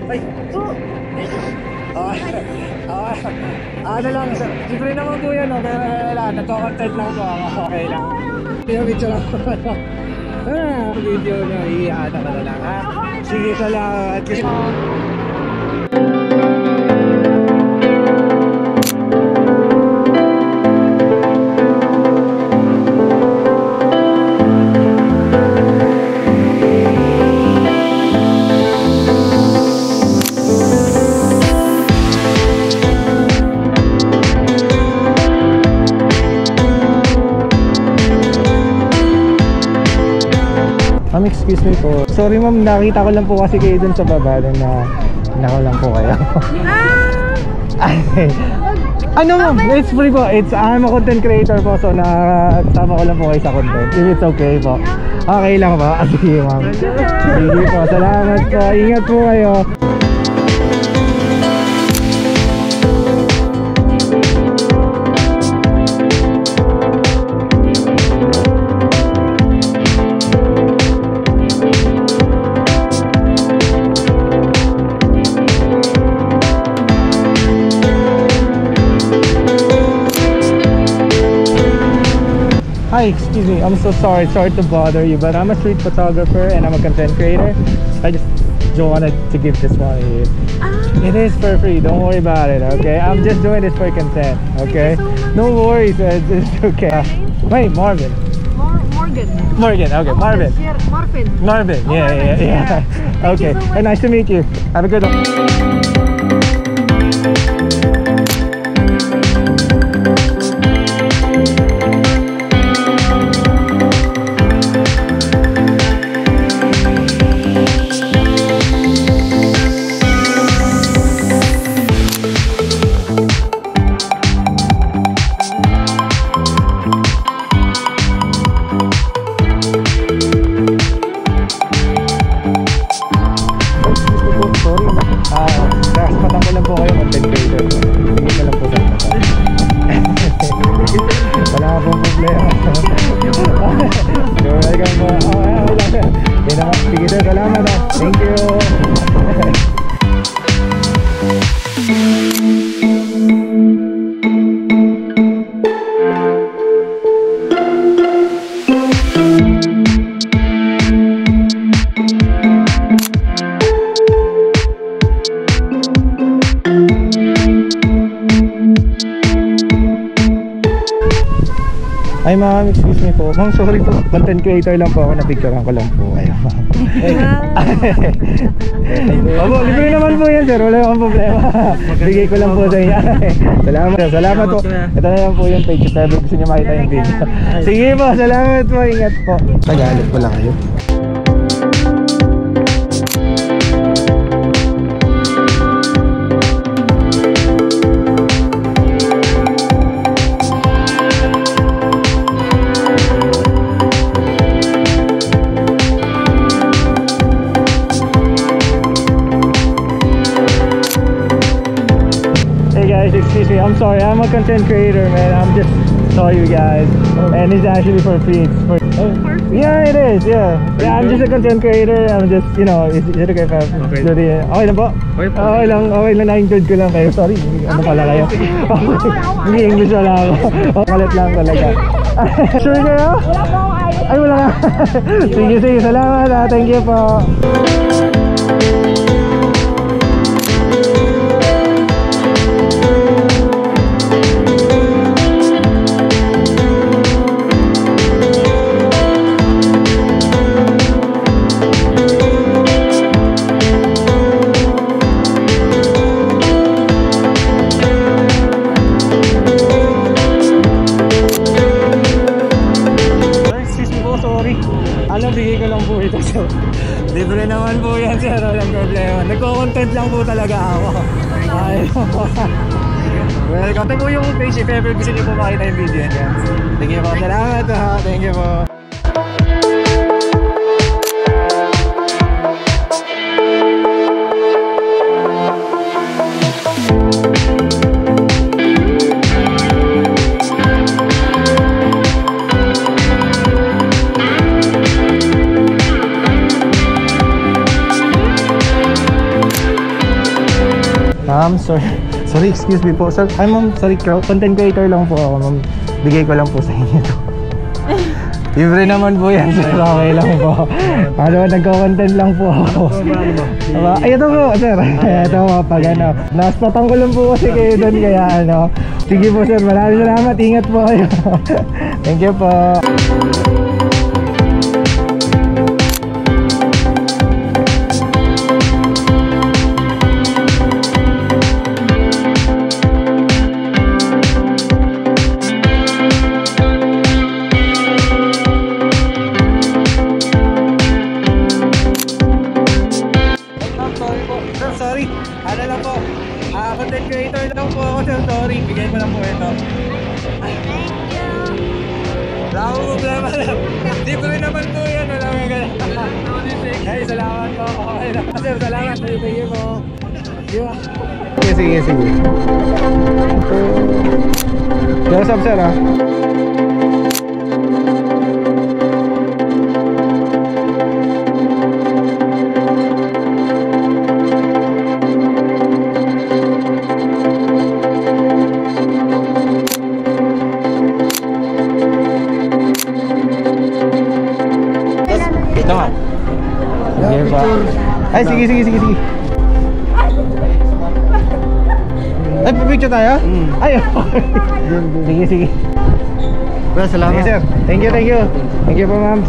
Ay! Ano lang, libre naman po yan, okay lang, nagko-content lang po ako, okay lang. Video lang po, video nyo, iiyahan ka na lang, ha? Sige, salamat. Excuse me po. Sorry ma'am, nakita ko lang po kasi kayo dun sa baba na nako lang po kayo. Ano ma'am? It's free po. I'm a content creator po, so nakasama ko lang po kayo sa content. If it's okay po. Okay lang po. Sige ma'am. Sige po. Salamat po. Ingat po kayo. Hi, excuse me, I'm so sorry to bother you, but I'm a street photographer and I'm a content creator. I just wanted to give this one to you. It is for free, don't worry about it, okay? I'm just doing this for content, okay? No worries, it's okay. Wait, Marvin. Morgan, okay, Marvin. Marvin, yeah. Okay, so nice to meet you. Have a good one. Thank you. Ay ma'am, excuse me po. Ma'am, sorry po. Content creator lang po ako. Napicturean ko lang po. Ayun ma'am. Opo, libre naman po yan sir. Wala akong problema. Bigay ko lang po sa inyo. Salamat po. Ito na lang po yung page. If ever gusto nyo makita yung video. Sige po, salamat po. Ingat po. Nagalit ko lang kayo. Excuse me, I'm sorry, I'm a content creator, man. I'm just saw you guys, and it's actually for free. It's for free? Yeah, it is. Yeah, I'm just a content creator. I'm just, you know, is it okay if I okay lang po? Okay lang, na-include ko lang kayo. Sorry, ano pala kayo? Hindi English wala ako. Kalit lang talaga. Sure kayo? Wala po. Ay, wala ka. Sige, salamat. Thank you po. Bigay ko lang po ito so libre naman po yan sir, walang problema. Nagko-content lang po talaga ako. Well, contact po yung page if ever gusto nyo po makita yung video yan. Thank you po, salamat ha. Thank you po. Sorry, excuse me po. Sir, ay ma'am, sorry, content creator lang po ako, ma'am. Bigay ko lang po sa inyo to. Libre naman po yan, sir. Okay lang po. Ano, nagko-content lang po ako. Ay, ito po, sir. Ito po, pag ano. Naspatang ko lang po kasi kayo doon, kaya ano. Sige po, sir. Maraming salamat. Ingat po kayo. Thank you po. Sorry, ano lang po, content creator lang po ako, sir. Sorry, bigay ko lang po ito. Thank you. Wala akong problema lang. Libre naman po yan, wala kang ganun. Ay, salamat po. Okay lang. Sir, salamat. Sige po. Sige. What's up, sir, ha? Ito nga. Sige pa. Ay, sige. Ay, pipicture tayo? Ay, okay. Sige. Well, salamat. Sige, sir. Thank you. Thank you po, ma'am.